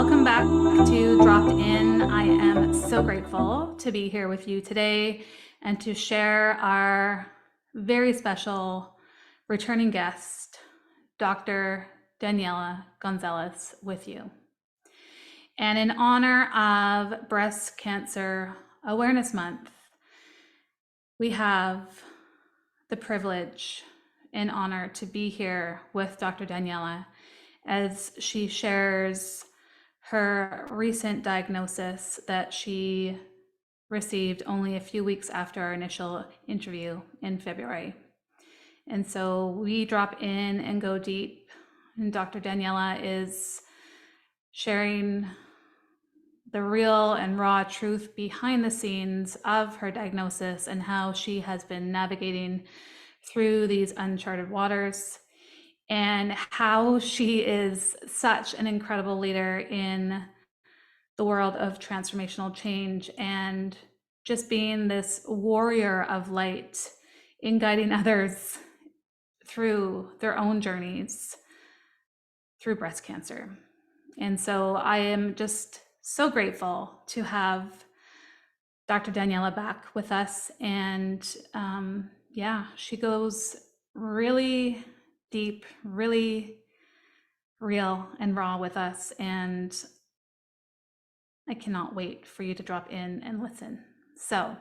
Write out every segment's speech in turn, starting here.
Welcome back to Dropped In. I am so grateful to be here with you today and to share our very special returning guest, Dr. Daniella Gonzalez, with you. And in honor of Breast Cancer Awareness Month, we have the privilege and honor to be here with Dr. Daniella as she shares her recent diagnosis that she received only a few weeks after our initial interview in February. And so we drop in and go deep, and Dr. Daniella is sharing the real and raw truth behind the scenes of her diagnosis and how she has been navigating through these uncharted waters, and how she is such an incredible leader in the world of transformational change and just being this warrior of light in guiding others through their own journeys through breast cancer. And so I am just so grateful to have Dr. Daniella back with us. And she goes really deep, really real and raw with us. And I cannot wait for you to drop in and listen. So,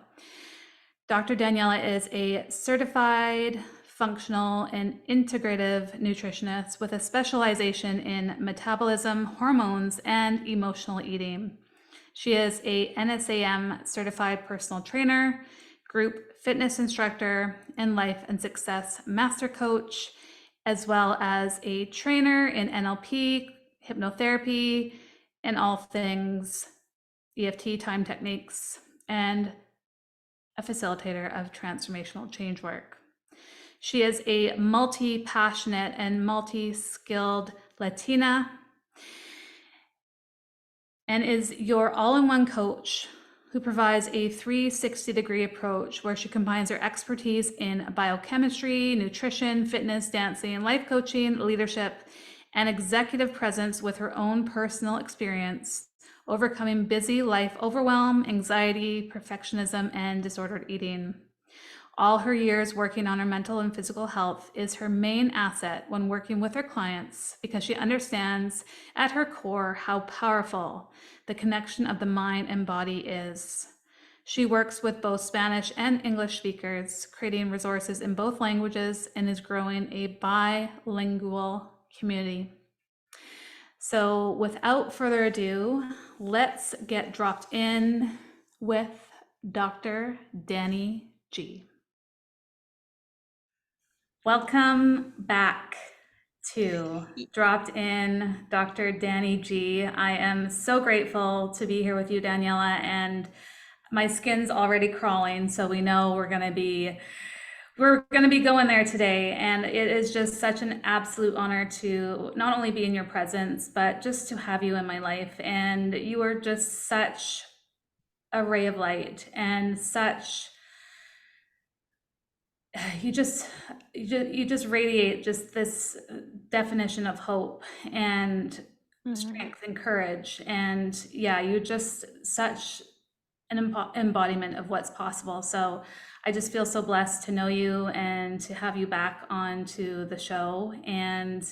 Dr. Daniella is a certified functional and integrative nutritionist with a specialization in metabolism, hormones, and emotional eating. She is a NSAM certified personal trainer, group fitness instructor, and life and success master coach, as well as a trainer in NLP, hypnotherapy, and all things EFT time techniques, and a facilitator of transformational change work. She is a multi-passionate and multi-skilled Latina and is your all-in-one coach who provides a 360-degree approach where she combines her expertise in biochemistry, nutrition, fitness, dancing, life coaching, leadership, and executive presence with her own personal experience, overcoming busy life overwhelm, anxiety, perfectionism, and disordered eating. All her years working on her mental and physical health is her main asset when working with her clients because she understands at her core how powerful the connection of the mind and body is. She works with both Spanish and English speakers, creating resources in both languages, and is growing a bilingual community. So without further ado, let's get dropped in with Dr. Danny G. Welcome back to Dropped In, Dr. Danny G. I am so grateful to be here with you, Daniela, and my skin's already crawling, so we know we're going to be going there today. And it is just such an absolute honor to not only be in your presence, but just to have you in my life. And you are just such a ray of light and such, you just radiate just this definition of hope and strength and courage. And yeah, you're just such an embodiment of what's possible. So I just feel so blessed to know you and to have you back onto the show. And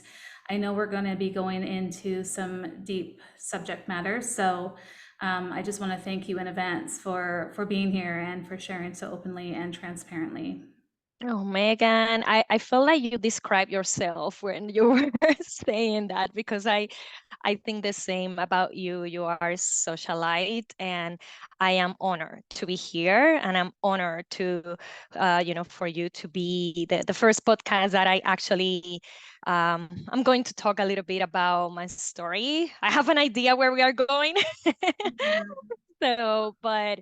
I know we're going to be going into some deep subject matter. So I just want to thank you in advance for being here and for sharing so openly and transparently. Oh, Megan, I felt like you described yourself when you were saying that, because I think the same about you. You are such a light, and I am honored to be here, and I'm honored to, for you to be the first podcast that I actually, I'm going to talk a little bit about my story. I have an idea where we are going. So, but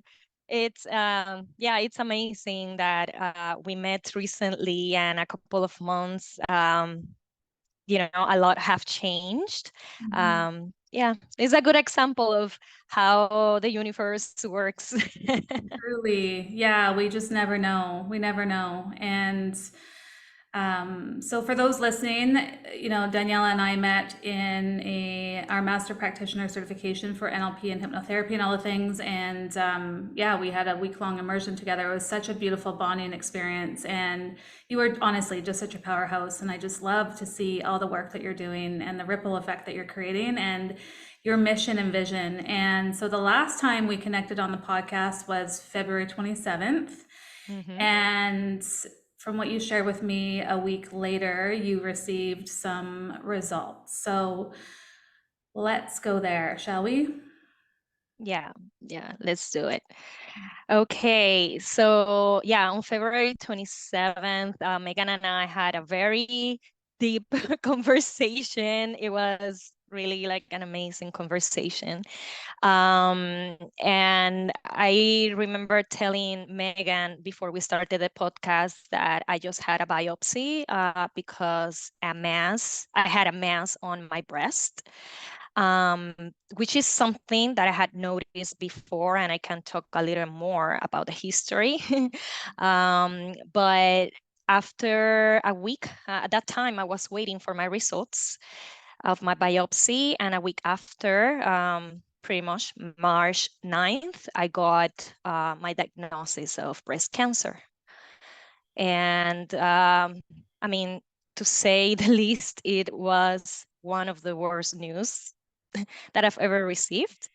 it's it's amazing that we met recently, and a couple of months, a lot have changed. It's a good example of how the universe works. Truly, yeah, we just never know. We never know. And So for those listening, Daniela and I met in our master practitioner certification for NLP and hypnotherapy and all the things. And yeah, we had a week-long immersion together. It was such a beautiful bonding experience. And you were honestly just such a powerhouse. And I just love to see all the work that you're doing and the ripple effect that you're creating and your mission and vision. And so the last time we connected on the podcast was February 27th. Mm-hmm. And from what you shared with me a week later, you received some results. So let's go there, shall we? Yeah, yeah, let's do it. Okay, so yeah, on February 27th, Megan and I had a very deep conversation. It was really like an amazing conversation. And I remember telling Megan before we started the podcast that I just had a biopsy because I had a mass on my breast, um, which is something that I had noticed before, and I can talk a little more about the history. But after a week, at that time, I was waiting for my results of my biopsy, and a week after, pretty much March 9th, I got my diagnosis of breast cancer. And I mean, to say the least, it was one of the worst news that I've ever received.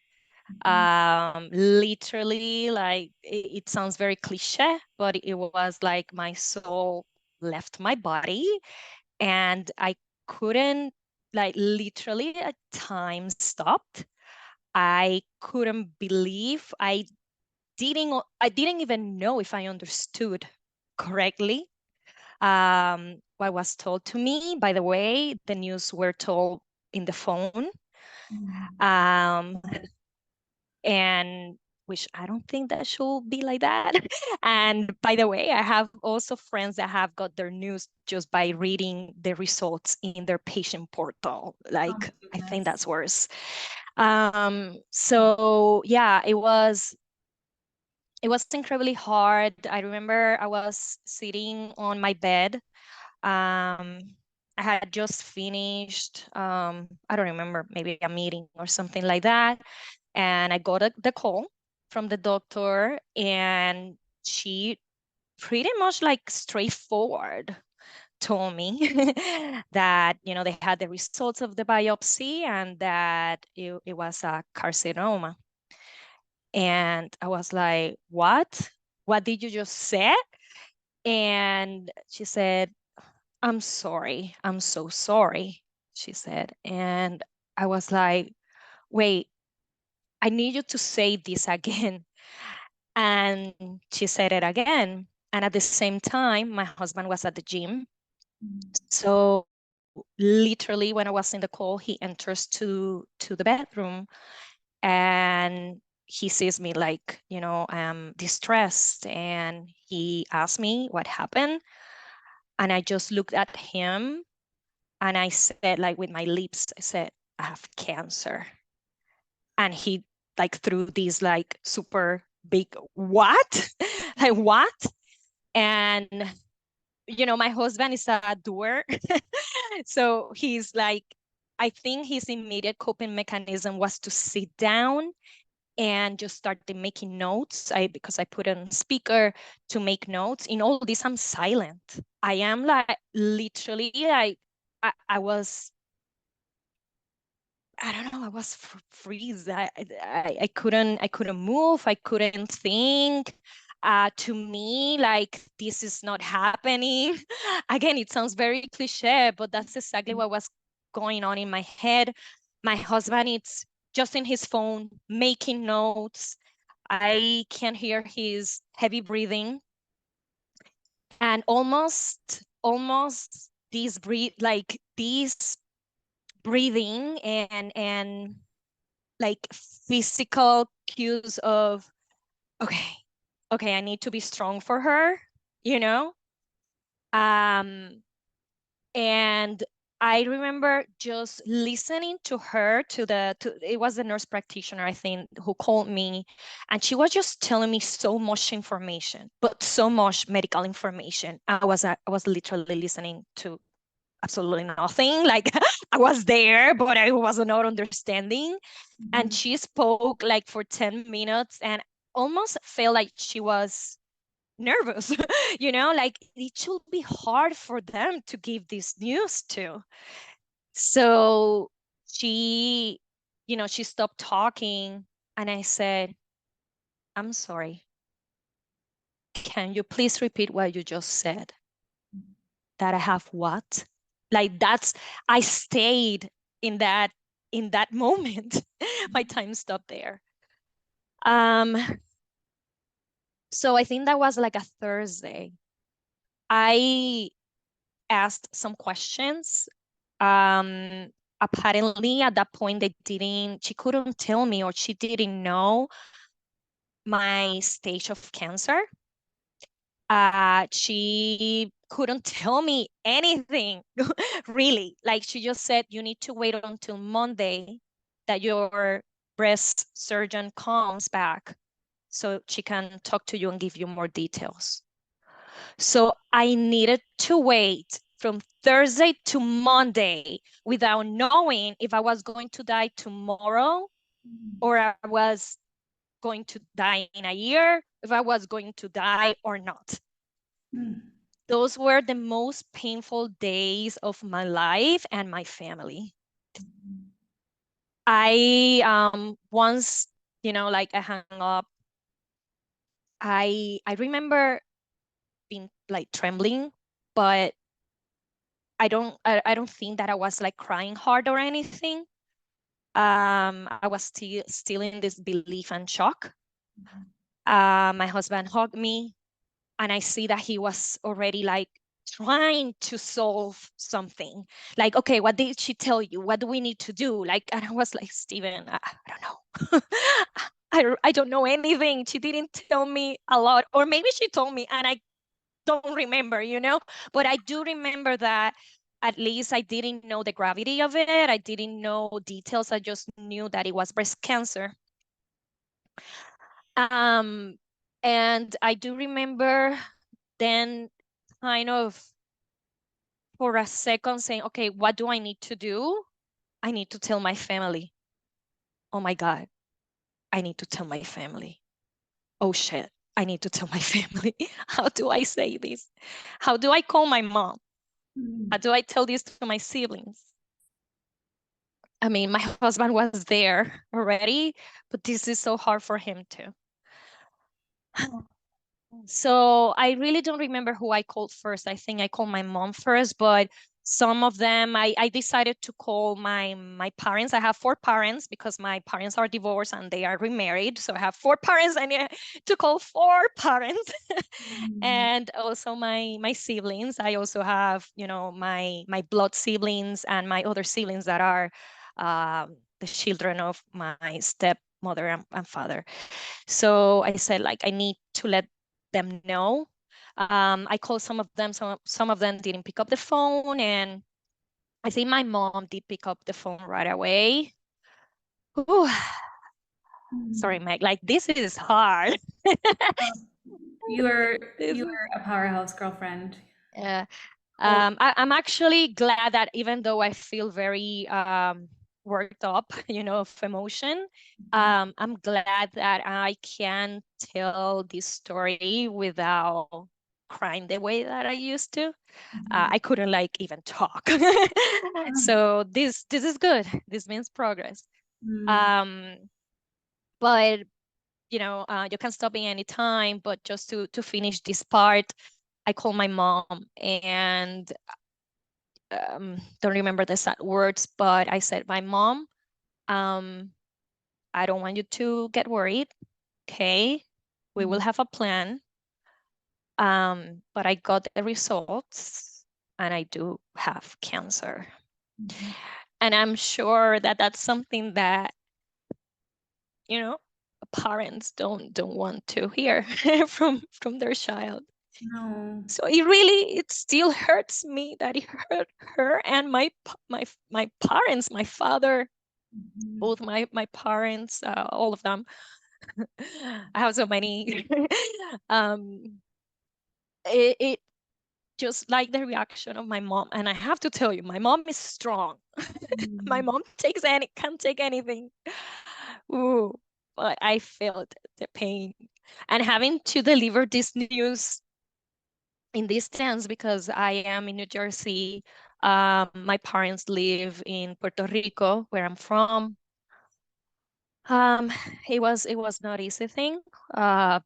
Literally, like it sounds very cliche, but it was like my soul left my body, and I couldn't, like, literally at time stopped. I couldn't believe I didn't even know if I understood correctly what was told to me. By the way, the news were told in the phone. Um, and which I don't think that should be like that. And by the way, I have also friends that have got their news just by reading the results in their patient portal. Oh my Like, I think goodness. that's worse. So yeah, it was incredibly hard. I remember I was sitting on my bed. I had just finished, I don't remember, maybe a meeting or something like that. And I got the call from the doctor, and she pretty much like straightforward told me that, they had the results of the biopsy and that it was a carcinoma. And I was like, what? What did you just say? And she said, I'm sorry. I'm so sorry, she said. And I was like, wait, I need you to say this again. And she said it again. And at the same time, my husband was at the gym. So literally when I was in the call, he enters to the bedroom, and he sees me like, I'm distressed, and he asked me what happened. And I just looked at him, and I said, like, with my lips, I said, I have cancer. And he like threw this like super big what? Like, what? And my husband is a doer. So he's like, I think his immediate coping mechanism was to sit down and just started making notes. Because I put on speaker to make notes. In all this, I'm silent. I am like literally like I was, I don't know, I was freeze. I couldn't move. I couldn't think. To me, like, this is not happening. Again, it sounds very cliche, but that's exactly what was going on in my head. My husband is just in his phone making notes. I can hear his heavy breathing, and almost this breathing and like physical cues of, okay, okay, I need to be strong for her, you know? Um, and I remember just listening to her, it was the nurse practitioner, I think, who called me, and she was just telling me so much information, but so much medical information. I was literally listening to absolutely nothing. Like I was there, but I was not understanding. And Mhm. she spoke like for 10 minutes and almost felt like she was nervous, like it should be hard for them to give this news to. So she, she stopped talking and I said, I'm sorry. Can you please repeat what you just said? That I have what? Like I stayed in that moment. My time stopped there. Um, so I think that was like a Thursday. I asked some questions. Apparently at that point she couldn't tell me, or she didn't know my stage of cancer. She couldn't tell me anything, really. Like she just said, you need to wait until Monday that your breast surgeon comes back so she can talk to you and give you more details. So I needed to wait from Thursday to Monday without knowing if I was going to die tomorrow or I was going to die in a year, if I was going to die or not. Mm. Those were the most painful days of my life and my family. I once, like I hung up, I remember being like trembling, but I don't think that I was like crying hard or anything. I was still in this belief and shock. My husband hugged me, and I see that he was already like trying to solve something. Like, okay, what did she tell you? What do we need to do? Like, and I was like, Steven, I don't know. I don't know anything. She didn't tell me a lot, or maybe she told me and I don't remember. But I do remember that at least I didn't know the gravity of it. I didn't know details. I just knew that it was breast cancer. Um, and I do remember then kind of for a second saying, okay, what do I need to do? I need to tell my family. Oh my God, I need to tell my family. Oh shit, I need to tell my family. How do I say this? How do I call my mom? How Mm. do I tell this to my siblings? I mean, my husband was there already, but this is so hard for him too. So I really don't remember who I called first. I think I called my mom first, but some of them I decided to call my parents. I have four parents because my parents are divorced and they are remarried. So I have four parents. I need to call four parents. Mm. And also my siblings. I also have, my blood siblings and my other siblings that are the children of my stepmother and father. So I said, like, I need to let them know. I called some of them. Some of them didn't pick up the phone, and I think my mom did pick up the phone right away. Ooh, sorry, Mm. Meg. Like this is hard. You were This you is, were a powerhouse girlfriend. yeah. Oh. I'm actually glad that even though I feel very worked up, of emotion, I'm glad that I can tell this story without crying the way that I used to. Mhm. I couldn't like even talk. Mm. So this is good. This means progress. Mm. Um, but you can stop me anytime. But just to finish this part, I call my mom and don't remember the exact words, but I said, my mom, um, I don't want you to get worried. Okay, we will Mm. have a plan. But I got the results and I do have cancer. Mhm. And I'm sure that that's something that, you know, parents don't want to hear from their child. No. So it still hurts me that it hurt her and my parents, my father, Mhm. both my parents, all of them. I have so many. um, it just like the reaction of my mom, and I have to tell you, my mom is strong. My Mm. mom can't take anything. Ooh, but I felt the pain, and having to deliver this news in distance because I am in New Jersey. My parents live in Puerto Rico, where I'm from. Um, it was not easy thing. Uh,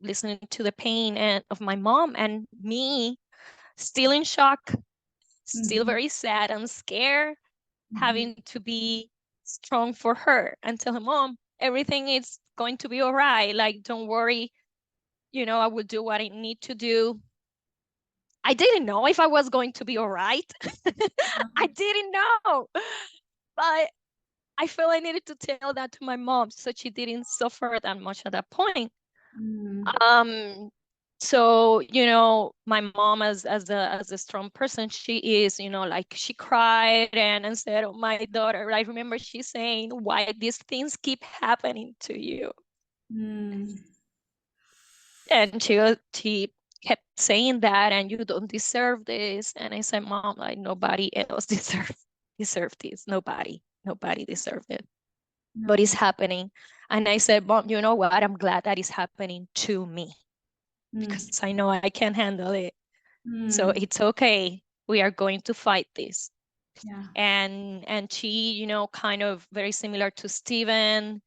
listening to the pain and of my mom and me, still in shock, still Mhm. very sad and scared, Mhm. having to be strong for her and tell her, Mom, everything is going to be all right. Like, don't worry. I will do what I need to do. I didn't know if I was going to be all right. I didn't know. But I felt I needed to tell that to my mom so she didn't suffer that much at that point. Mm. Um, so my mom as a strong person she is, like she cried and said, oh, my daughter, I remember she saying, why these things keep happening to you? Mm. And she kept saying that, and you don't deserve this. And I said, Mom, like nobody else deserve this. Nobody deserved it. But No. it's happening. And I said, Mom, you know what? I'm glad that it's happening to me Mm. because I know I can handle it. So Mm. it's okay. We are going to fight this. Yeah. And she, kind of very similar to Steven,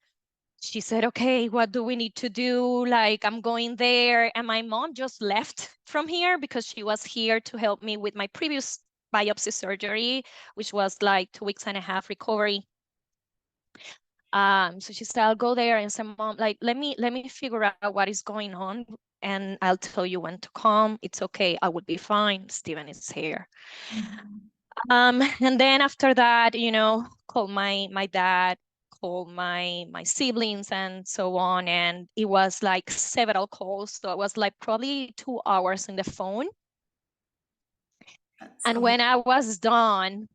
she said, okay, what do we need to do? Like, I'm going there. And my mom just left from here because she was here to help me with my previous biopsy surgery, which was like 2 weeks and a half recovery. So she said, I'll go there and say, Mom, like, let me figure out what is going on. And I'll tell you when to come. It's okay. I will be fine. Steven is here. Mhm. And then after that, call my dad, call my siblings and so on. And it was like several calls. So it was like probably 2 hours in the phone. That's And a lot. when I was done,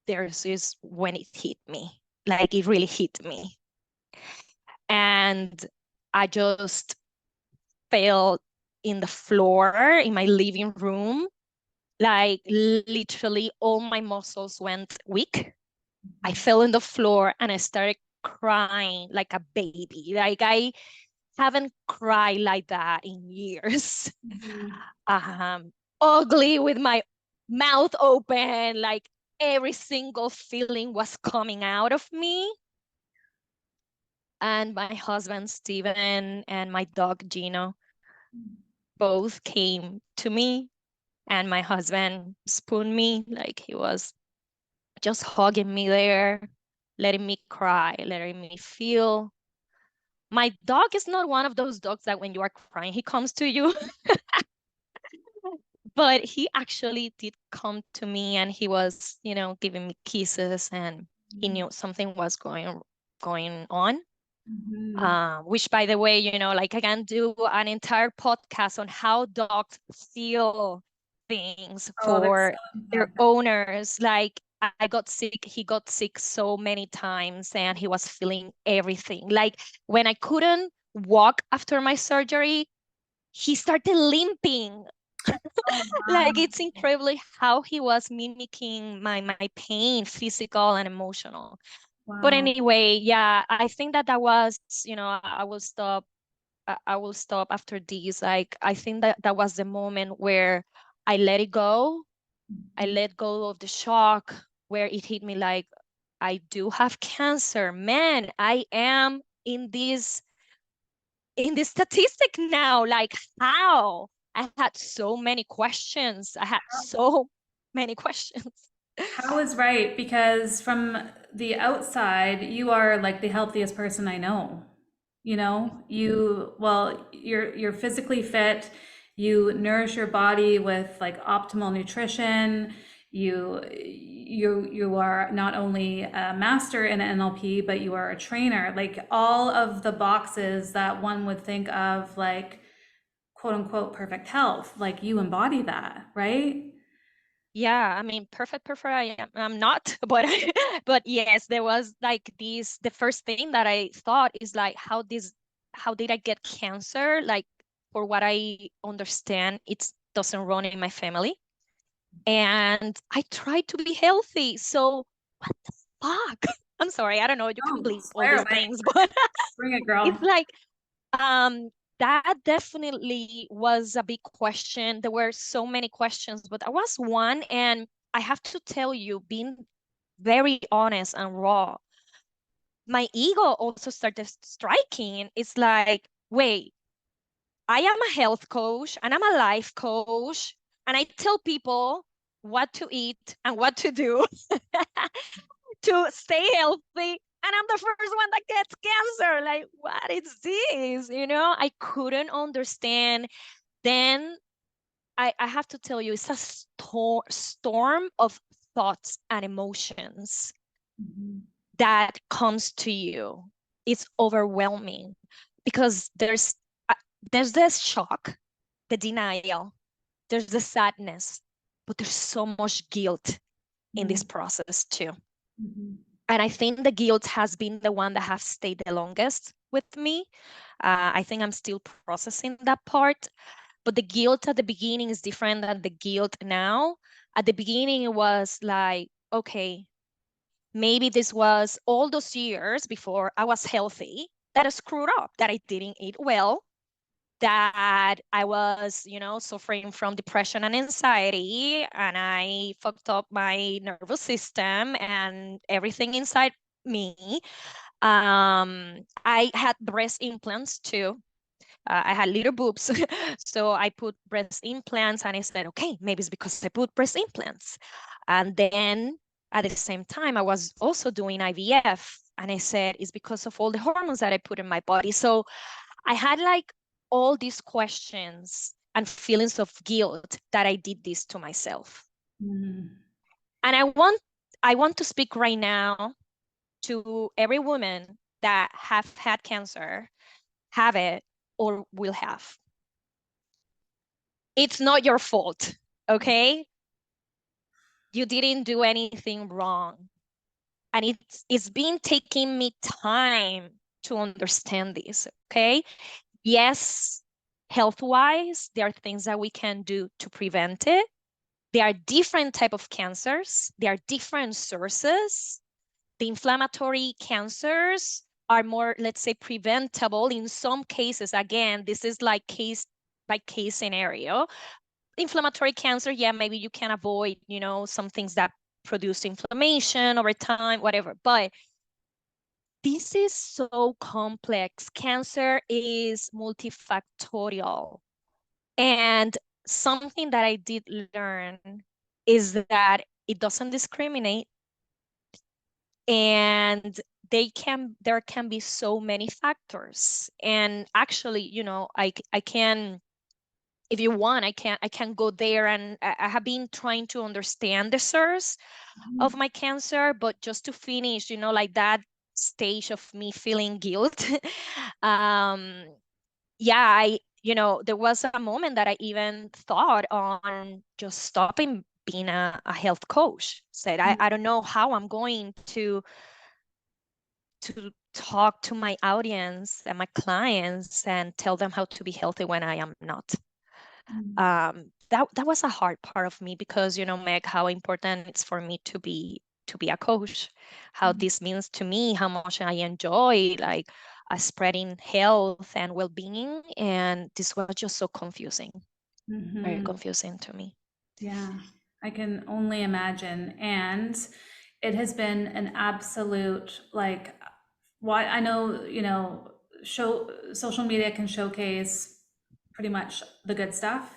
there's is when it hit me. Like it really hit me. And I just fell in the floor in my living room. Like literally all my muscles went weak. I fell on the floor and I started crying like a baby. Like I haven't cried like that in years. Mhm. Ugly with my mouth open, like every single feeling was coming out of me. And my husband, Steven, and my dog, Gino, both came to me. And my husband spooned me like he was just hugging me there, letting me cry, letting me feel. My dog is not one of those dogs that when you are crying, he comes to you. But he actually did come to me and he was, giving me kisses and he knew something was going on. Mhm. Which by the way, like I can do an entire podcast on how dogs feel things Oh, there's for so many their podcasts. owners. Like I got sick, he got sick so many times and he was feeling everything. Like when I couldn't walk after my surgery, he started limping. Oh, Like wow. it's incredibly how he was mimicking my pain, physical and emotional. But Wow. anyway, yeah, I think that was, I will stop. I will stop after this. Like, I think that was the moment where I let it go. I Mhm. let go of the shock where it hit me like, I do have cancer. Man, I am in this statistic now. Like, how? I had so many questions. I had so many questions. How is right? Because from the outside, you are like the healthiest person I know. You're physically fit, you nourish your body with like optimal nutrition. You are not only a master in NLP, but you are a trainer. Like all of the boxes that one would think of like quote unquote perfect health. Like you embody that, right? Yeah, I mean, perfect. I'm not, but but yes, there was like this. The first thing that I thought is like, how did I get cancer? Like, for what I understand, it doesn't run in my family, and I tried to be healthy. So what the fuck? I'm sorry, I don't know. You can Oh, believe all swear these away. things, but Bring it, it's girl. like that definitely was a big question. There were so many questions, but I was one, and I have to tell you, being very honest and raw, my ego also started striking. It's like, wait, I am a health coach and I'm a life coach, and I tell people what to eat and what to do to stay healthy. And I'm the first one that gets cancer. Like, what is this? I couldn't understand. Then I have to tell you, it's a storm of thoughts and emotions Mhm. that comes to you. It's overwhelming because uh, there's this shock, the denial, there's the sadness, but there's so much guilt in this Mhm. process too. Mhm. And I think the guilt has been the one that has stayed the longest with me. I think I'm still processing that part. But the guilt at the beginning is different than the guilt now. At the beginning, it was like, okay, maybe this was all those years before I was healthy that I screwed up, that I didn't eat well, that I was, suffering from depression and anxiety, and I fucked up my nervous system and everything inside me. I had breast implants too. I had little boobs. So I put breast implants, and I said, okay, maybe it's because I put breast implants. And then at the same time, I was also doing IVF. And I said, it's because of all the hormones that I put in my body. So I had like all these questions and feelings of guilt that I did this to myself. Mhm. And I want to speak right now to every woman that have had cancer, have it, or will have. It's not your fault, okay? You didn't do anything wrong. And it's been taking me time to understand this, okay? Yes, health-wise, there are things that we can do to prevent it. There are different type of cancers. There are different sources. The inflammatory cancers are more, let's say, preventable in some cases. Again, this is like case by case scenario. Inflammatory cancer, yeah, maybe you can avoid, some things that produce inflammation over time, whatever. But this is so complex. Cancer is multifactorial. And something that I did learn is that it doesn't discriminate, and there can be so many factors. And actually, I can, if you want, I can go there, and I have been trying to understand the source of Mhm. my cancer, but just to finish, like that stage of me feeling guilt. um yeah, there was a moment that I even thought on just stopping being a health coach. Said, I don't know how I'm going to talk to my audience and my clients and tell them how to be healthy when I am not. Mhm. That was a hard part of me because, Meg, how important it's for me to be a coach, how this means to me, how much I enjoy like spreading health and well-being, and this was just so confusing, very Mhm. confusing to me. Yeah, I can only imagine. And it has been an absolute like why I know, social media can showcase pretty much the good stuff.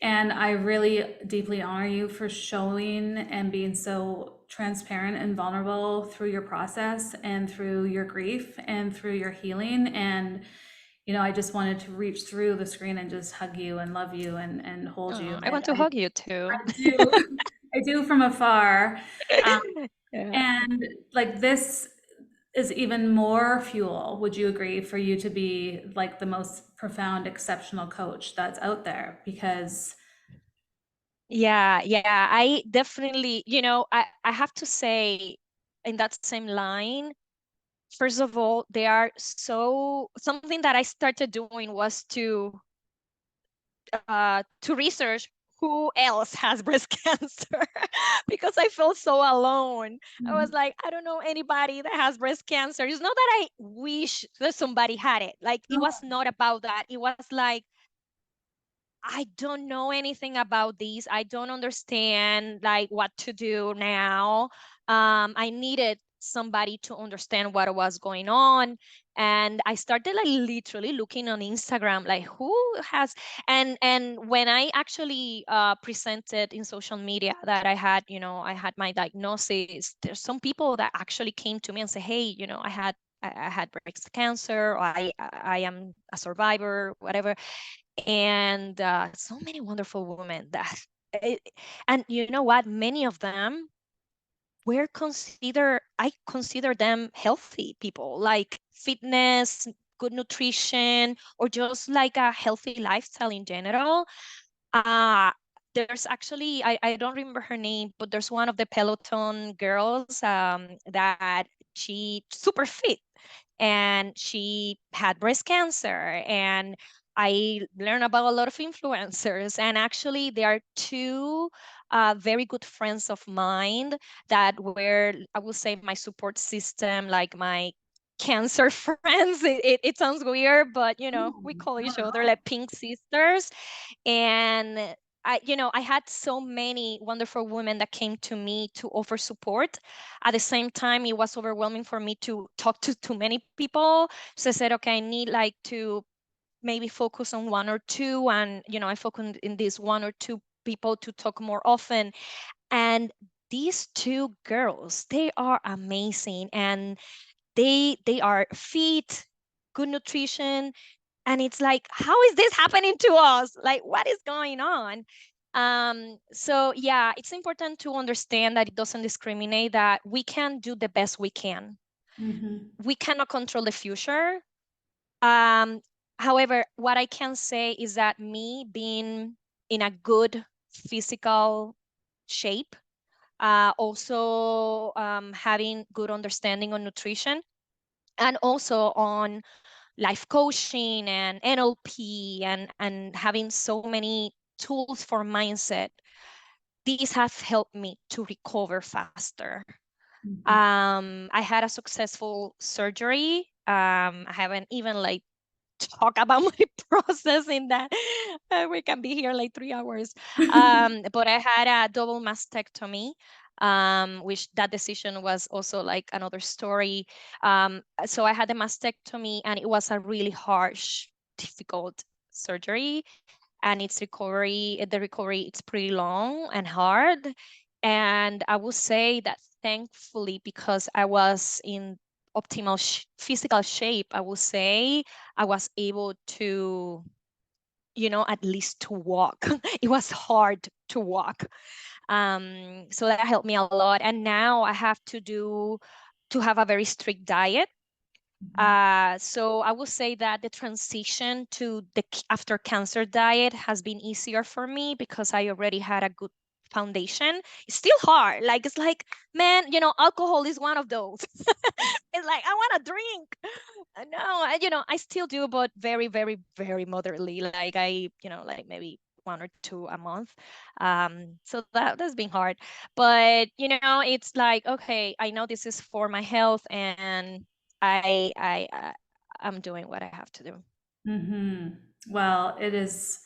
And I really deeply honor you for showing and being so transparent and vulnerable through your process and through your grief and through your healing. And, I just wanted to reach through the screen and just hug you and love you and hold you. Oh, I And want to hug you too. I do, I do from afar. Um, Yeah. and like this, is even more fuel, would you agree, for you to be like the most profound, exceptional coach that's out there? Because Yeah, yeah, I definitely, I have to say in that same line, first of all, they are so, something that I started doing was to research who else has breast cancer because I felt so alone. I was Mhm. like, I don't know anybody that has breast cancer. It's not that I wish that somebody had it. Like, it was not about that. It was like, I don't know anything about these. I don't understand like what to do now. I needed somebody to understand what was going on. And I started like literally looking on Instagram, like who has, and when I actually presented in social media that I had my diagnosis, there's some people that actually came to me and say, hey, I had breast cancer, or I am a survivor, whatever. And so many wonderful women that it, and you know what, many of them were consider I consider them healthy people, like fitness, good nutrition, or just like a healthy lifestyle in general. uh there's actually, I don't remember her name, but there's one of the Peloton girls that she super fit, and she had breast cancer. And I learned about a lot of influencers, and actually there are two very good friends of mine that were, I would say, my support system, like my cancer friends. It sounds weird, but we call each other like pink sisters. And I had so many wonderful women that came to me to offer support. At the same time, it was overwhelming for me to talk to too many people. So I said, okay, I need like to maybe focus on one or two. And, I focus in these one or two people to talk more often. And these two girls, they are amazing. And they are fit, good nutrition, and it's like, how is this happening to us? Like, what is going on? So yeah, it's important to understand that it doesn't discriminate, that we can do the best we can. Mhm. We cannot control the future. um, However, what I can say is that me being in a good physical shape, also having good understanding on nutrition, and also on life coaching and NLP, and having so many tools for mindset, these have helped me to recover faster. Mhm. I had a successful surgery. I haven't even like talk about my process in that. We can be here like 3 hours. But I had a double mastectomy, which that decision was also like another story. So I had a mastectomy, and it was a really harsh, difficult surgery. And the recovery, it's pretty long and hard. And I would say that thankfully, because I was in optimal physical shape, I would say I was able to, at least to walk. It was hard to walk. So that helped me a lot. And now I have to have a very strict diet. So I would say that the transition to the after cancer diet has been easier for me because I already had a good foundation. It's still hard. Like, it's like, man, alcohol is one of those. It's like, I want to drink. No, I still do, but very, very, very moderately. Like, like maybe one or two a month. So that's been hard. But it's like, okay, I know this is for my health, and I'm doing what I have to do. Mhm. Well, it is.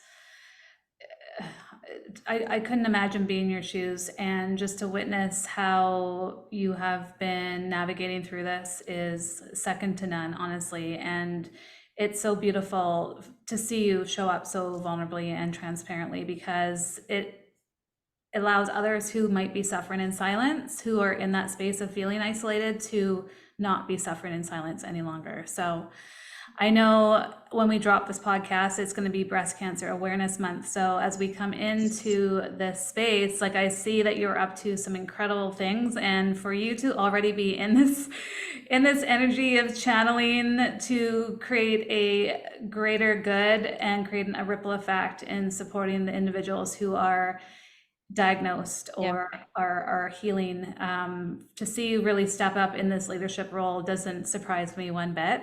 I couldn't imagine being in your shoes, and just to witness how you have been navigating through this is second to none, honestly. And it's so beautiful to see you show up so vulnerably and transparently, because it allows others who might be suffering in silence, who are in that space of feeling isolated, to not be suffering in silence any longer. So I know when we drop this podcast, it's going to be Breast Cancer Awareness Month. So as we come into this space, like I see that you're up to some incredible things, and for you to already be in this energy of channeling to create a greater good and create a ripple effect in supporting the individuals who are diagnosed Yeah. or are healing, to see you really step up in this leadership role doesn't surprise me one bit.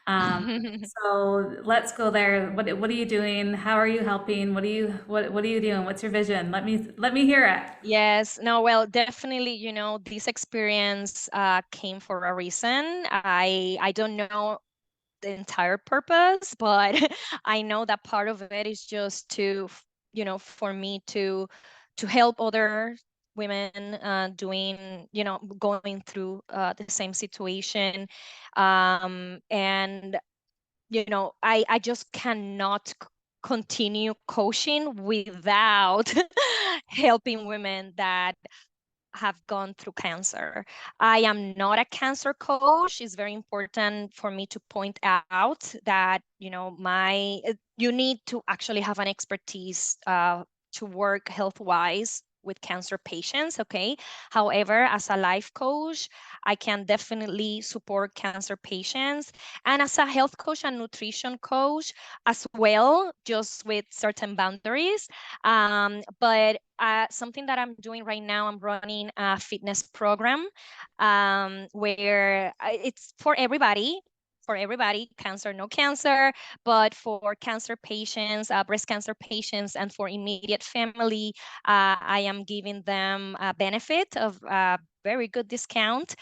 Um, so let's go there. What are you doing? How are you helping? What are you doing? What's your vision? Let me hear it. Yes, no, well, definitely, this experience came for a reason. I don't know the entire purpose, but I know that part of it is just for me to help other women doing, going through the same situation. And I just cannot continue coaching without helping women that have gone through cancer. I am not a cancer coach. It's very important for me to point out that, you need to actually have an expertise to work health wise with cancer patients. Okay. However, as a life coach, I can definitely support cancer patients. And as a health coach and nutrition coach as well, just with certain boundaries. But something that I'm doing right now, I'm running a fitness program where it's for everybody, cancer, no cancer, but for cancer patients, breast cancer patients, and for immediate family, I am giving them a benefit of a very good discount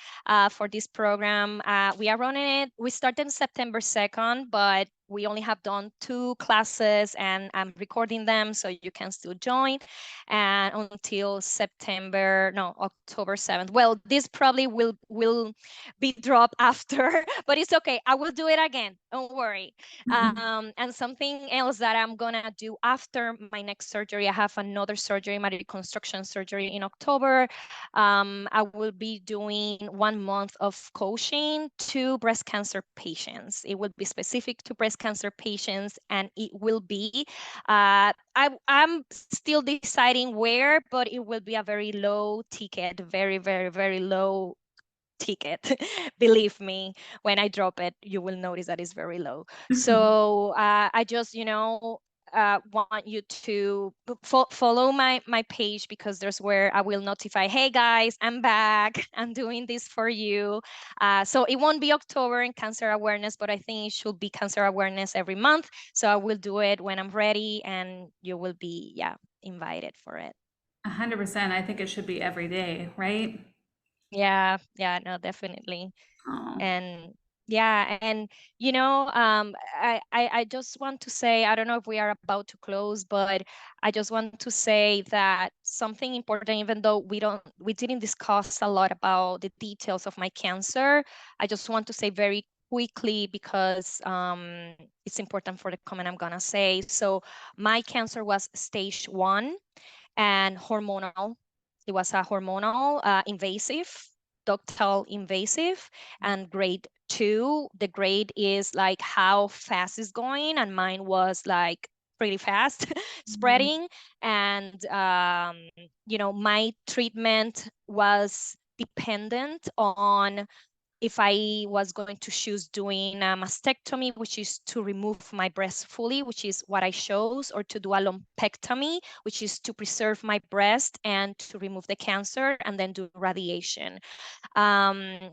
for this program. We are running it. We started September 2nd, but we only have done 2 classes and I'm recording them so you can still join. And until no, October 7th. Well, this probably will be dropped after, but it's okay. I will do it again. Don't worry. And something else that I'm gonna do after my next surgery, I have another surgery, my reconstruction surgery in October. I will be doing 1 month of coaching to breast cancer patients. It will be specific to breast cancer patients, and it will be, I'm still deciding where, but it will be a very low ticket, very, very, very low ticket. Believe me, when I drop it, you will notice that it's very low. So I just, want you to follow my page, because there's where I will notify, hey guys, I'm back. I'm doing this for you. So it won't be October in cancer awareness, but I think it should be cancer awareness every month. So I will do it when I'm ready, and you will be, yeah, invited for it. 100%. I think it should be every day, right? Yeah, no, definitely. Oh. And yeah, and I just want to say, I don't know if we are about to close, but I just want to say that something important, even though we didn't discuss a lot about the details of my cancer, I just want to say very quickly, because it's important for the comment I'm gonna say. So my cancer was stage 1 and hormonal. It was a hormonal invasive, ductal invasive, and grade 2. The grade is like how fast it's going, and mine was like pretty fast spreading. And my treatment was dependent on if I was going to choose doing a mastectomy, which is to remove my breast fully, which is what I chose, or to do a lumpectomy, which is to preserve my breast and to remove the cancer and then do radiation.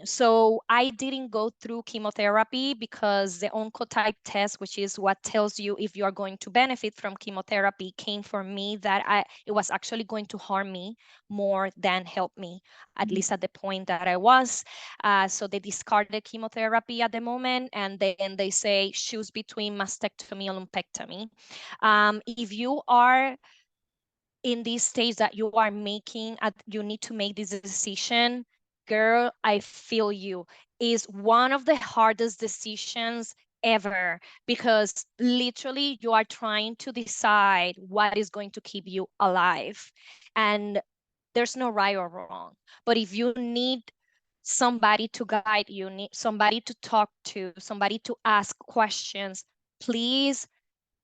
So I didn't go through chemotherapy, because the oncotype test, which is what tells you if you are going to benefit from chemotherapy, came for me that it was actually going to harm me more than help me, at least at the point that I was. So they discarded chemotherapy at the moment, and then they say choose between mastectomy and lumpectomy. If you are in this stage that you are you need to make this decision, girl, I feel you. Is one of the hardest decisions ever, because literally you are trying to decide what is going to keep you alive. And there's no right or wrong. But if you need somebody to guide you, need somebody to talk to, somebody to ask questions, please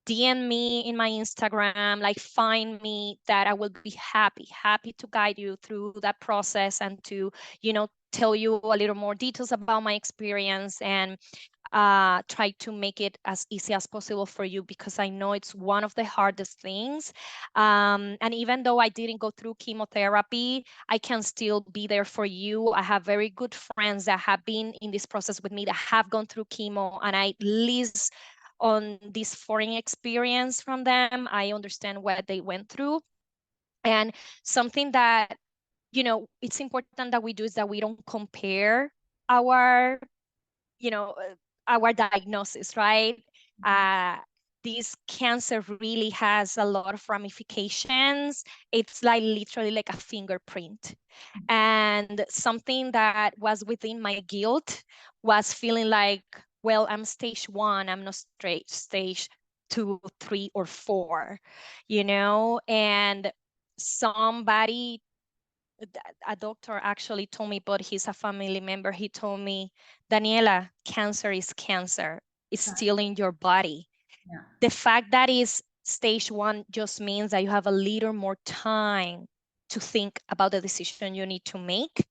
DM me in my Instagram, like find me, that I will be happy to guide you through that process and to, tell you a little more details about my experience, and try to make it as easy as possible for you, because I know it's one of the hardest things. And even though I didn't go through chemotherapy, I can still be there for you. I have very good friends that have been in this process with me that have gone through chemo, and I least on this foreign experience from them. I understand what they went through. And something that, it's important that we do is that we don't compare our you know, uh, our diagnosis, right? Uh, this cancer really has a lot of ramifications. It's like literally like a fingerprint. And something that was within my guilt was feeling like, well, I'm stage 1, I'm not straight stage 2, 3, or 4, and somebody, a doctor actually told me, but he's a family member. He told me, Daniela, cancer is cancer. It's still in your body. Yeah. The fact that is stage 1 just means that you have a little more time to think about the decision you need to make,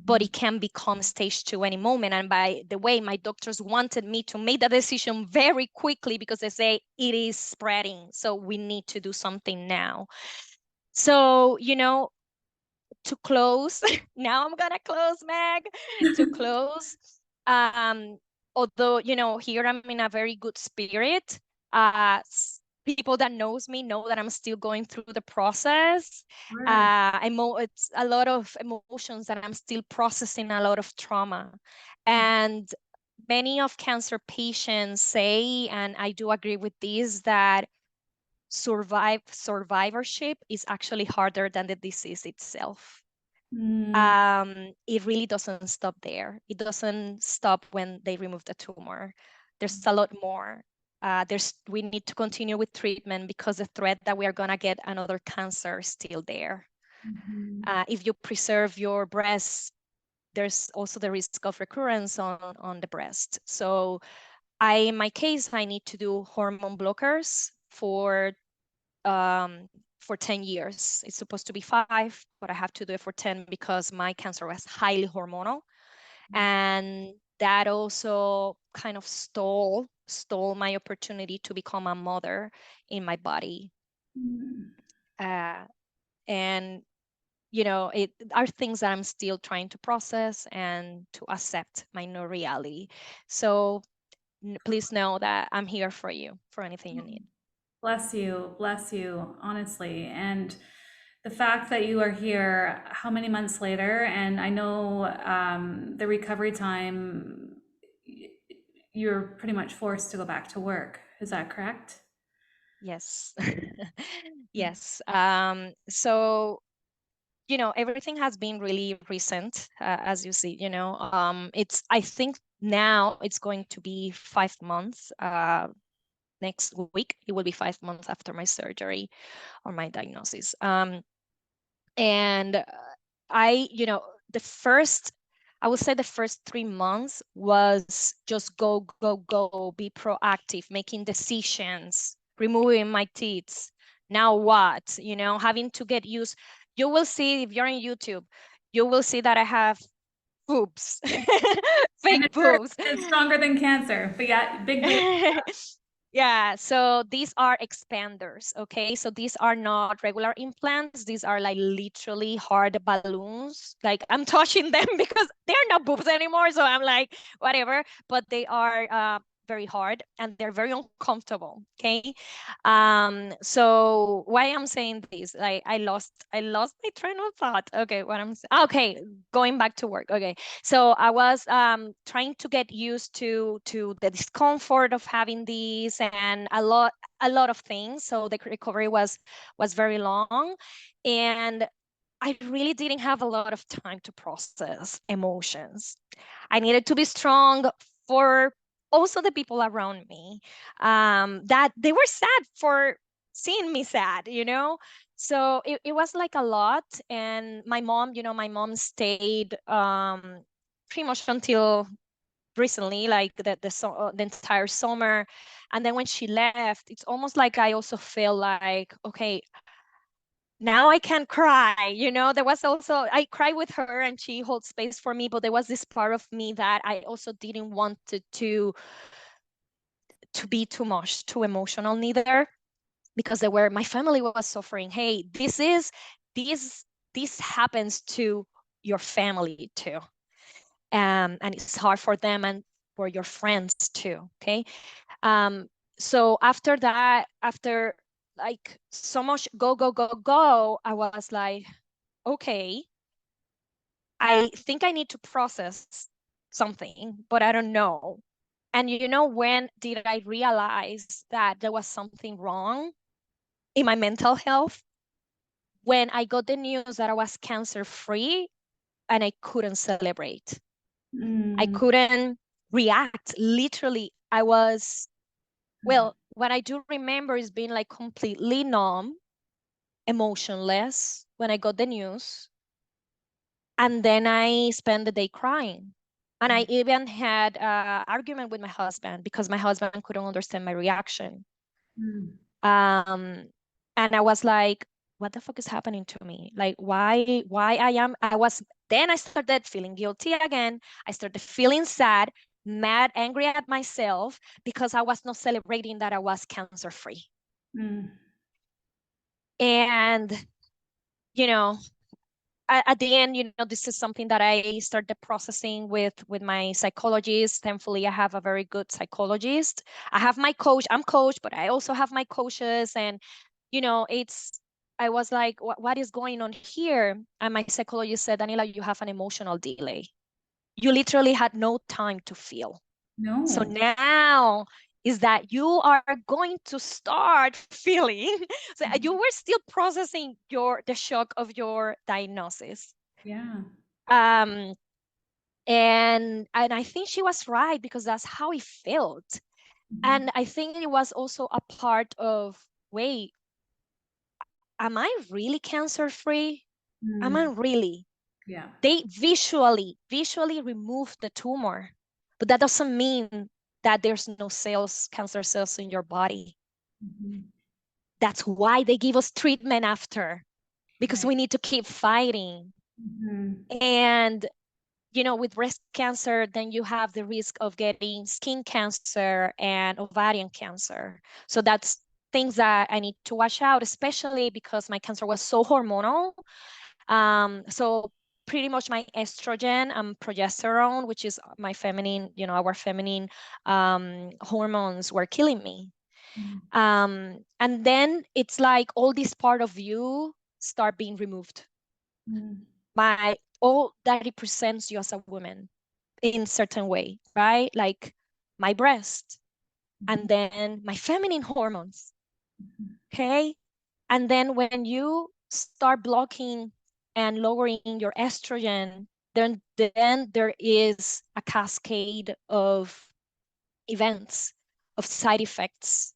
but it can become stage 2 any moment. And by the way, my doctors wanted me to make the decision very quickly because they say it is spreading. So we need to do something now. So, to close, now I'm gonna close, Meg. To close, um, although here I'm in a very good spirit. People that knows me know that I'm still going through the process. Right. It's a lot of emotions that I'm still processing, a lot of trauma, and many of cancer patients say, and I do agree with this, that survivorship is actually harder than the disease itself. Mm. It really doesn't stop there. It doesn't stop when they remove the tumor. There's a lot more. We need to continue with treatment because the threat that we are gonna get another cancer is still there. If you preserve your breast, there's also the risk of recurrence on the breast. So in my case, I need to do hormone blockers um, for 10 years. It's supposed to be 5, but I have to do it for 10 because my cancer was highly hormonal. And that also kind of stole my opportunity to become a mother in my body. Uh, and it are things that I'm still trying to process and to accept my new reality. So please know that I'm here for you for anything you need. Bless you, honestly. And the fact that you are here, how many months later, and I know the recovery time, you're pretty much forced to go back to work. Is that correct? Yes. Yes. So, everything has been really recent, as you see, I think now it's going to be 5 months. Next week, it will be 5 months after my surgery or my diagnosis. And I, the first, I would say the first 3 months was just go, go, go, be proactive, making decisions, removing my teeth. Now what? Having to get used. You will see if you're on YouTube, you will see that I have boobs, And fake boobs. it's stronger than cancer, but yeah, big boob. Yeah, so these are expanders, okay? So these are not regular implants. These are like literally hard balloons. Like I'm touching them because they're not boobs anymore. So I'm like, whatever, but they are very hard and they're very uncomfortable, okay? So why I'm saying this, like I lost my train of thought. Okay, okay, going back to work. Okay, so I was trying to get used to the discomfort of having these and a lot of things. So the recovery was very long, and I really didn't have a lot of time to process emotions. I needed to be strong for also the people around me, that they were sad for seeing me sad, so it was like a lot. And my mom stayed pretty much until recently, like the entire summer. And then when she left, it's almost like I also feel like, okay, now I can cry. There was also, I cry with her and she holds space for me, but there was this part of me that I also didn't want to be too much, too emotional neither, because my family was suffering. Hey, this this happens to your family too. And it's hard for them and for your friends too. Okay. Um, so after that, after like so much go, go, go, go, I was like, okay, I think I need to process something, but I don't know. And when did I realize that there was something wrong in my mental health? When I got the news that I was cancer free and I couldn't celebrate. I Mm. couldn't react. Literally, I was, well, what I do remember is being like completely numb, emotionless when I got the news. And then I spent the day crying. And I even had an argument with my husband because my husband couldn't understand my reaction. Mm. Um, and I was like, what the fuck is happening to me? Like, why then I started feeling guilty again. I started feeling sad, mad, angry at myself because I was not celebrating that I was cancer free. Mm. And, you know, at the end, this is something that I started processing with my psychologist. Thankfully, I have a very good psychologist. I have my coach. I'm coach, but I also have my coaches. And, I was like, what is going on here? And my psychologist said, Daniela, you have an emotional delay. You literally had no time to feel. So No. now is that you are going to start feeling. So you were still processing the shock of your diagnosis. Yeah. Um, and I think she was right because that's how it felt. Mhm. And I think it was also a part of, wait, am I really cancer free? Am I Mm. really? Yeah. They visually removed the tumor, but that doesn't mean that there's no cancer cells in your body. Mhm. That's why they give us treatment after, because Right. we need to keep fighting. Mhm. And with breast cancer, then you have the risk of getting skin cancer and ovarian cancer. So that's things that I need to watch out, especially because my cancer was so hormonal. So pretty much my estrogen and progesterone, which is my feminine, our feminine hormones, were killing me. Mm. And then it's like all this part of you start being removed. Mm. All that represents you as a woman in certain way, right? Like my breast, and Mhm. then my feminine hormones. Mhm. Okay. And then when you start blocking and lowering your estrogen, then there is a cascade of events, of side effects.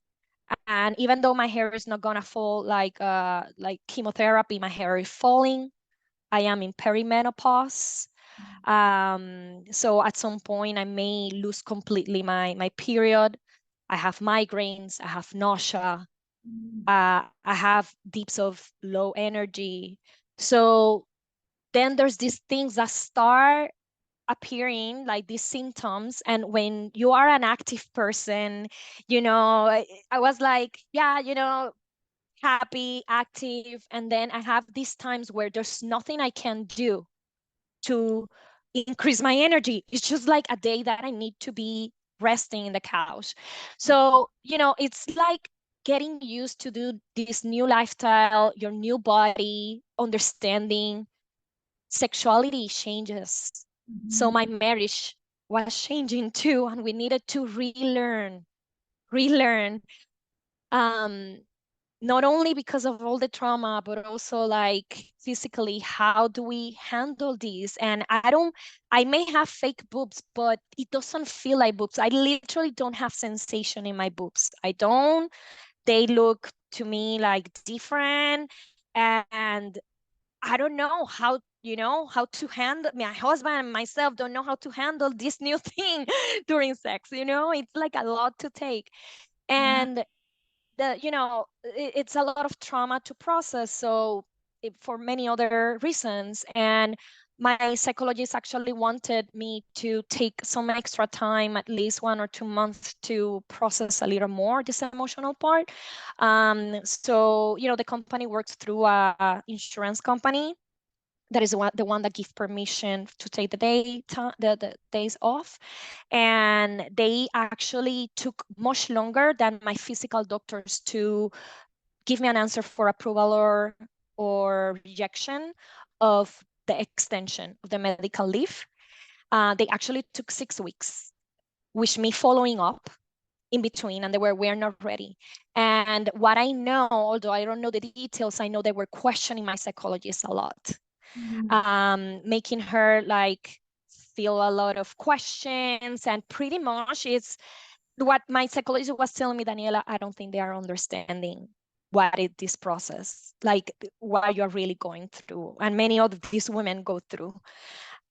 And even though my hair is not gonna fall like chemotherapy, my hair is falling. I am in perimenopause. So at some point I may lose completely my period. I have migraines, I have nausea, Mm. I have dips of low energy. So then there's these things that start appearing, like these symptoms. And when you are an active person, I was like, yeah, happy, active. And then I have these times where there's nothing I can do to increase my energy. It's just like a day that I need to be resting in the couch. So, it's like getting used to do this new lifestyle, your new body, understanding sexuality changes. So Mhm. my marriage was changing too, and we needed to relearn. Um, Not only because of all the trauma, but also like physically, how do we handle this? And I may have fake boobs, but it doesn't feel like boobs. I literally don't have sensation in my boobs. I don't. They look to me like different. And I don't know how how to handle, my husband and myself don't know how to handle this new thing during sex. It's like a lot to take. Yeah. And it's a lot of trauma to process. So for many other reasons. And my psychologist actually wanted me to take some extra time, at least 1 or 2 months, to process a little more this emotional part. So the company works through a insurance company that is the one that give permission to take the days off. And they actually took much longer than my physical doctors to give me an answer for approval or rejection of the extension of the medical leave. They actually took 6 weeks, with me following up in between, and they we're not ready. And what I know, although I don't know the details, I know they were questioning my psychologist a lot, Mhm. making her like feel a lot of questions. And pretty much it's what my psychologist was telling me: Daniela, I don't think they are understanding what is this process, like what you're really going through, and many of these women go through.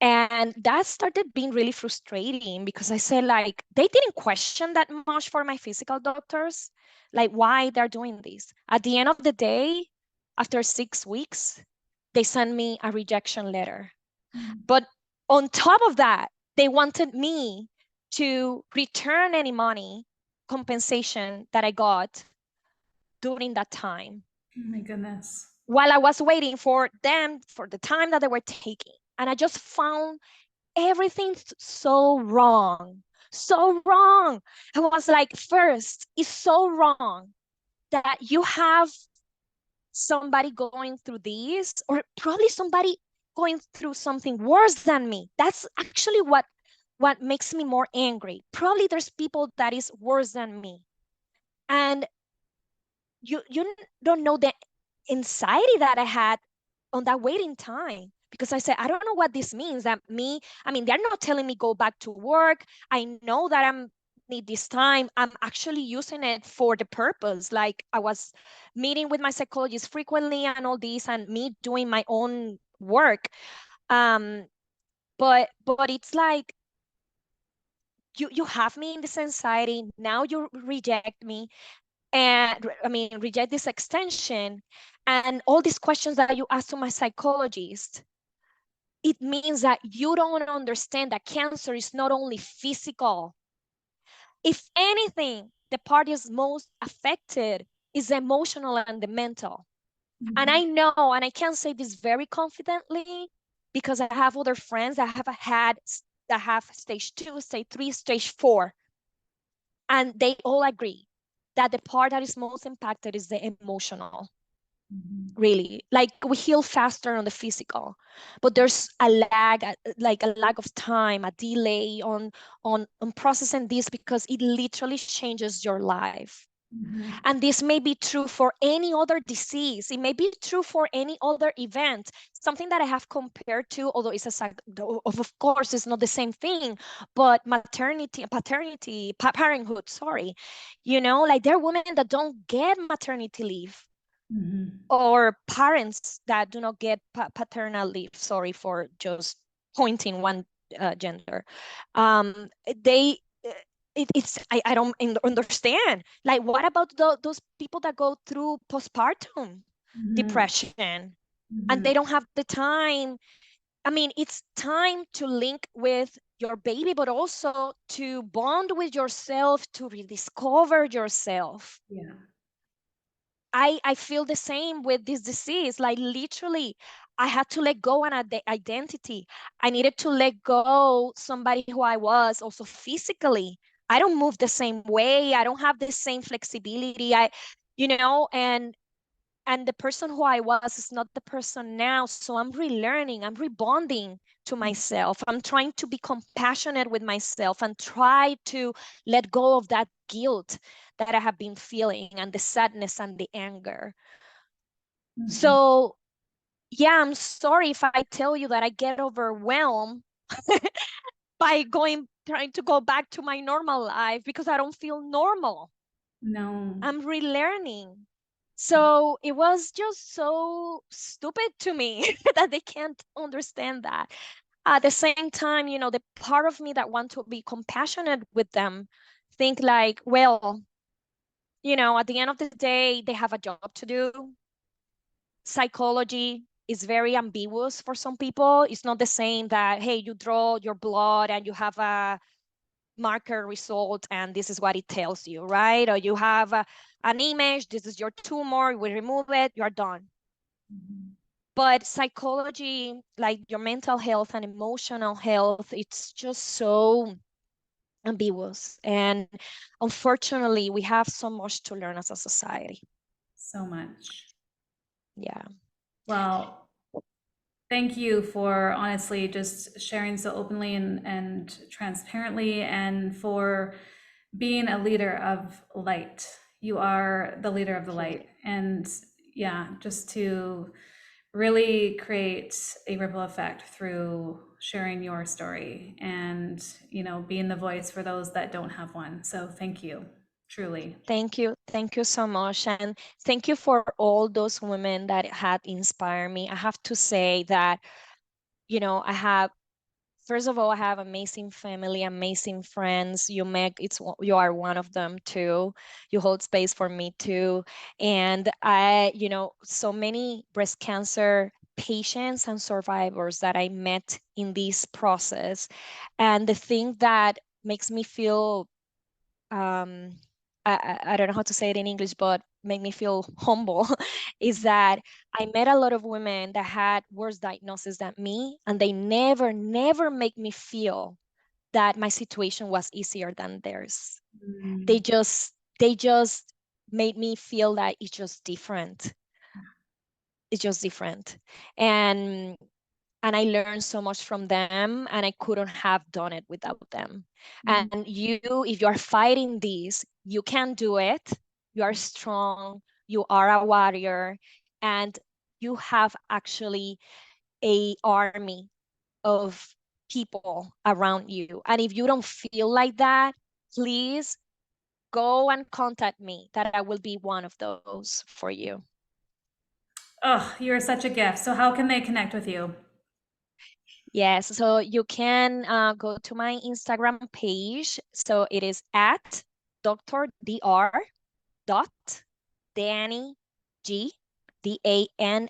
And that started being really frustrating, because I said, like, they didn't question that much for my physical doctors, like why they're doing this. At the end of the day, after 6 weeks, they sent me a rejection letter. Mhm. But on top of that, they wanted me to return any money compensation that I got during that time, Oh my goodness. while I was waiting for them for the time that they were taking. And I just found everything so wrong. So wrong. I was like, first, it's so wrong that you have somebody going through this, or probably somebody going through something worse than me. That's actually what makes me more angry. Probably there's people that is worse than me. And you don't know the anxiety that I had on that waiting time, because I said, I don't know what this means. I mean, they're not telling me go back to work. I know that I'm need this time. I'm actually using it for the purpose. Like, I was meeting with my psychologist frequently and all this, and me doing my own work. Um, but it's like, you have me in this anxiety. Now you reject me, and I mean, reject this extension, and all these questions that you ask to my psychologist. It means that you don't understand that cancer is not only physical. If anything, the part is most affected is the emotional and the mental. And I Mhm. know, and I can say this very confidently, because I have other friends that have stage 2, stage 3, stage 4, and they all agree that the part that is most impacted is the emotional. Mhm. Really, like, we heal faster on the physical, but there's a lag, like a lag of time, a delay on processing this, because it literally changes your life. Mhm. And this may be true for any other disease. It may be true for any other event. Something that I have compared to, although of course it's not the same thing, but parenthood, sorry. Like, there are women that don't get maternity leave, Mhm. or parents that do not get paternal leave. Sorry for just pointing one gender. Um, they it's I don't understand. Like, what about those people that go through postpartum Mhm. depression, and they Mhm. don't have the time? I mean, it's time to link with your baby, but also to bond with yourself, to rediscover yourself. Yeah. I feel the same with this disease. Like, literally, I had to let go an identity. I needed to let go somebody who I was also physically. I don't move the same way. I don't have the same flexibility. And the person who I was is not the person now. So I'm relearning, I'm rebonding to myself. I'm trying to be compassionate with myself and try to let go of that guilt that I have been feeling, and the sadness and the anger. Mhm. So, yeah, I'm sorry if I tell you that I get overwhelmed by trying to go back to my normal life, because I don't feel normal. No. I'm relearning. So it was just so stupid to me that they can't understand that. At the same time, the part of me that want to be compassionate with them think like, well, at the end of the day, they have a job to do. Psychology is very ambiguous for some people. It's not the same that, hey, you draw your blood and you have a marker result and this is what it tells you, right? Or you have an image, this is your tumor, we remove it, you're done. Mhm. But psychology, like your mental health and emotional health, it's just so ambiguous. And unfortunately, we have so much to learn as a society. So much. Yeah. Well, thank you for honestly just sharing so openly and transparently, and for being a leader of light. You are the leader of the Thank you. light. And yeah, just to really create a ripple effect through sharing your story and, being the voice for those that don't have one. So thank you, truly. Thank you. Thank you so much. And thank you for all those women that had inspired me. I have to say that, I have, first of all, I have amazing family, amazing friends. You are one of them too. You hold space for me too. And so many breast cancer patients and survivors that I met in this process. And the thing that makes me feel um, I don't know how to say it in English, but make me feel humble is that I met a lot of women that had worse diagnosis than me, and they never, never make me feel that my situation was easier than theirs. They Mm. just, they just made me feel that it's just different. It's just different. And I learned so much from them, and I couldn't have done it without them. Mm. And you, if you are fighting this, you can do it. You are strong, you are a warrior, and you have actually a army of people around you. And if you don't feel like that, please go and contact me, that I will be one of those for you. Oh, you're such a gift. So how can they connect with you? Yes, so you can go to my Instagram page. So it is at Dr. dot Danny G, DANIG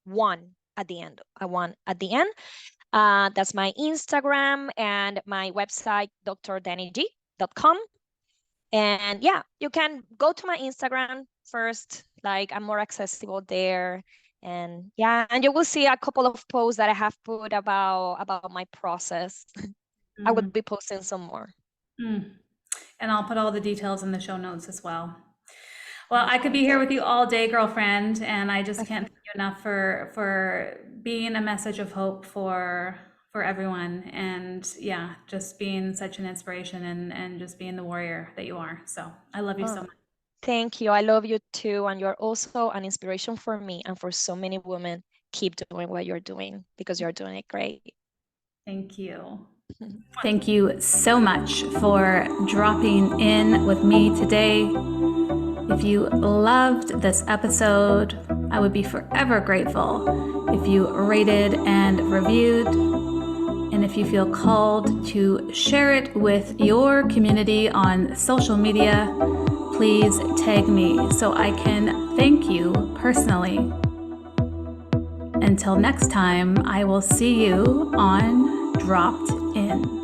1 at the end. I want at the end. That's my Instagram and my website, drdannyg.com. And yeah, you can go to my Instagram first. Like I'm more accessible there. And yeah, and you will see a couple of posts that I have put about my process. I will Mm. be posting some more. Mm. And I'll put all the details in the show notes as well. Well, I could be Perfect. here with you all day, girlfriend, and I just can't thank you enough for being a message of hope for everyone, and yeah, just being such an inspiration, and just being the warrior that you are. So I love you so Oh, much. thank you. I love you too. And you're also an inspiration for me and for so many women. Keep doing what you're doing because you're doing it great. Thank you. Thank you so much for dropping in with me today. If you loved this episode, I would be forever grateful if you rated and reviewed. And if you feel called to share it with your community on social media, please tag me so I can thank you personally. Until next time, I will see you on Dropped In.